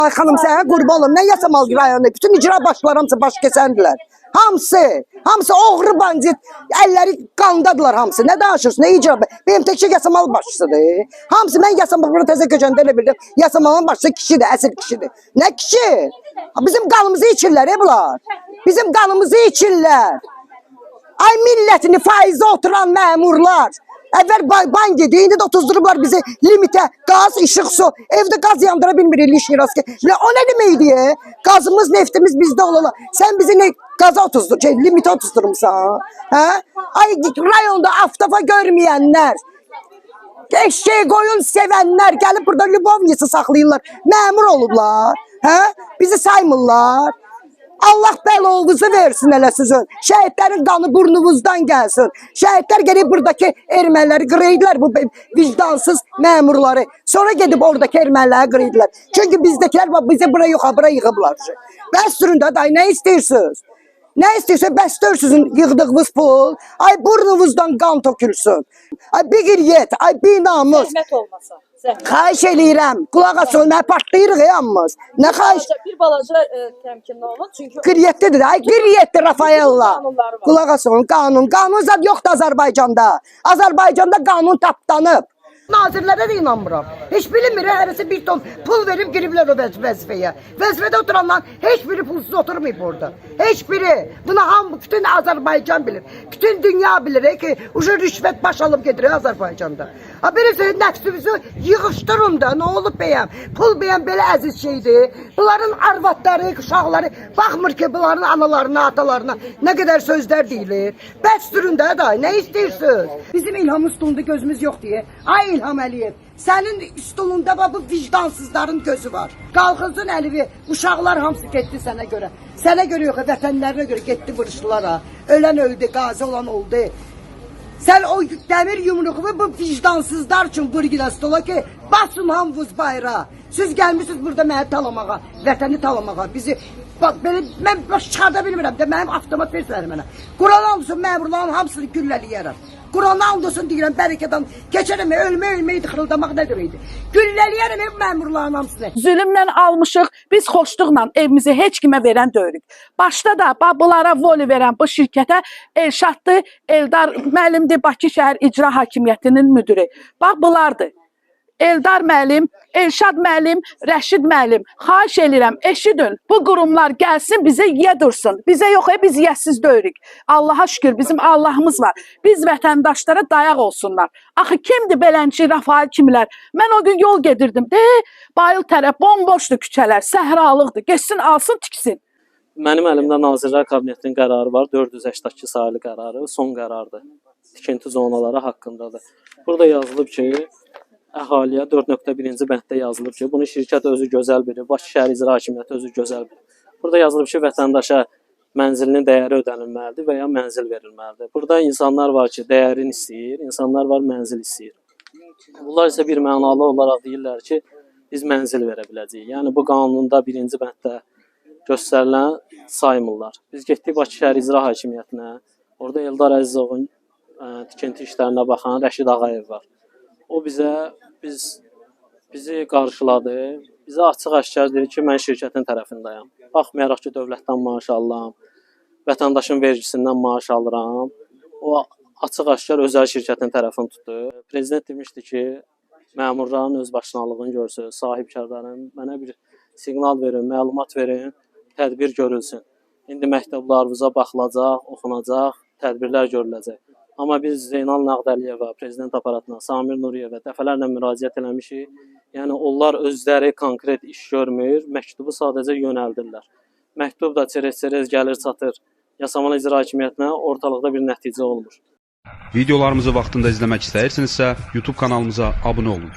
Ay xanım sənə qurban olum. Nə Yasamal rayonu? Bütün icra başları hamısı baş kəsəndilər. Hamısı oğru bandit. Əlləri qandadılar hamısı. Nə danışırsın? Nə icra? Benim təkcə Yasamal başçısıdır. Hamısı mən Yasamal'a təzə köçəndə elə bildim. Yasamalın başçısı kişidir, əsl kişidir. Nə kişi? Bizim qanımızı içirlər bunlar. Bizim qanımızı içirlər. Ay millətini faizə oturan məmurlar. Əvvəl bank idi, indi də otuzdurublar bizi limitə, qaz, işıq, su. Evdə qaz yandıra bilmirik, ilişmiyoruz ki. O nə deməkdir? Qazımız, neftimiz bizdə olurlar. Sən bizi qaza limitə otuzdurmuşsan. Hə? Ay rayonda aftafa görməyənlər, eşeği qoyun sevənlər gəlib burada Lubovnisi saxlayırlar. Məmur olublar. Hə? Bizi saymırlar. Allah bəlovuzu versin elə sizin. Şəhidlərin qanı burnumuzdan gəlsin. Şəhidlər gəlib buradakı erməniləri qırıydılar, bu vicdansız məmurları. Sonra gedib oradakı erməniləri qırıydılar. Çünki bizdəkilər bizi bura bura yığıblar. Bəs sürün də day, nə istəyirsiniz? Nə istəyirsiniz? Bəs sizin yığdığınız pul. Ay burnumuzdan qan tökülsün. Ay bir qiryət, ay bir namus. Zəhmət olmasa. Xahiş eləyirəm. Qulaq asın, nə partlayırıq yalnız. Nə xahiş? Bir balaca təmkinli olun. Çünki Qiryətlidir. Ay qiryətli Rafaella. Qulaq asın, qanun. Qanun zad yoxdur Azərbaycanda. Azərbaycanda qanun tapdanıb. Nazirlərə də inanmıram. Heç bilinmir, hərəsi bir ton pul verib giriblər o vəzifəyə. Vəzifədə oturanlar heç biri pulsuz oturmayıb orada. Heç biri. Buna bütün Azərbaycan bilir. Bütün dünya bilir ki, rüşvət baş alıb gedir Azərbaycanda. Birisi nəfsimizi yığışdırın da, nə olub bəyəm? Pul bəyəm belə əziz şeydir. Bunların arvadları, uşaqları baxmır ki, bunların analarına, atalarına nə qədər sözlər deyilir. Bəs sürün də, nə istəyirsiniz? Bizim İlhamın stolunda gözümüz yox deyə. Ay İlham Əliyev, sənin stolunda bu vicdansızların gözü var. Qalxızın Əlivi, uşaqlar hamısı getdi sənə görə. Sənə görə yox, vətənlərinə görə getdi vuruşdulara. Ölən öldü, qazi olan oldu. Sen o demir yumruğunu bu vicdansızlar için vurgula stola ki basın hamvuz bayrağı. Siz gelmişsiniz burada məni talamağa, vətəni talamağa. Bizi bak ben baş çıxarda bilmirəm də mənim avtomat versinlər mənə. Quran olsun məmurların hamısını gülləliyərəm. Quran olsun deyirəm bərəkədən keçərəm ölməyi xırıldamaq nə deməkdir? Gülləliyərəm ev məmurların hamısını. Zülmlə almışıq, biz xoşluqla evimizi heç kimə verən deyirik. Başda da bunlara voli verən bu şirkətə Elşaddır, Eldar müəllimdir, Bakı şəhər icra hakimiyyətinin müdiri. Bax bunlardır. Eldar müəllim, Elşad müəllim, Rəşid müəllim, xahiş edirəm, eşidin, bu qurumlar gəlsin, bizə yedirsin. Bizə yox, biz yəsiz deyirik. Allaha şükür, bizim Allahımız var. Biz vətəndaşlara dayaq olsunlar. Axı, kimdir belənçi, Rafael kimlər? Mən o gün yol gedirdim, bayıl tərəf, bomboşdur küçələr, səhralıqdır, geçsin, alsın, tiksin. Mənim əlimdə Nazirlər Kabinetinin qərarı var, 482 sayılı qərarı, son qərardır. Tikinti zonaları haqqındadır. Burada yazılıb ki, əhaliyə 4.1-ci bənddə yazılıb ki, bunu şirkət özü gözəl bilir, Bakı şəhər icra hakimiyyəti özü gözəl bilir. Burada yazılıb ki, vətəndaşa mənzilinin dəyəri ödənilməlidir və ya mənzil verilməlidir. Burada insanlar var ki, dəyərini istəyir, insanlar var mənzil istəyir. Bunlar isə bir mənalı olaraq deyirlər ki, biz mənzil verə biləcəyik. Yəni, bu qanunda 1-ci bənddə göstərilən saymırlar. Biz getdik Bakı şəhər icra hakimiyyətinə, orada Eldar Əzizovun tikinti işlərinə baxan Rəşid Ağayev var. O bizi qarşıladı, bizə açıq-aşkar dedi ki, mən şirkətin tərəfindəyəm. Baxmayaraq ki, dövlətdən maaş alıram, vətəndaşın vergisindən maaş alıram. O açıq-aşkar özəl şirkətin tərəfini tutdu. Prezident demişdi ki, məmurların özbaşınalığını görsün, sahibkarların mənə bir siqnal verin, məlumat verin, tədbir görülsün. İndi məktəblarımıza baxılacaq, oxunacaq, tədbirlər görüləcək. Amma biz Zeynal Nağdəliyevə, prezident aparatına, Samir Nuriyevə dəfələrlə müraciət eləmişik. Yəni, onlar özləri konkret iş görmür, məktubu sadəcə yönəldirlər. Məktub da çerez-çerez gəlir, çatır. Yasamal icra hakimiyyətinə ortalıqda bir nəticə olmur. Videolarımızı vaxtında izləmək istəyirsinizsə, YouTube kanalımıza abunə olun.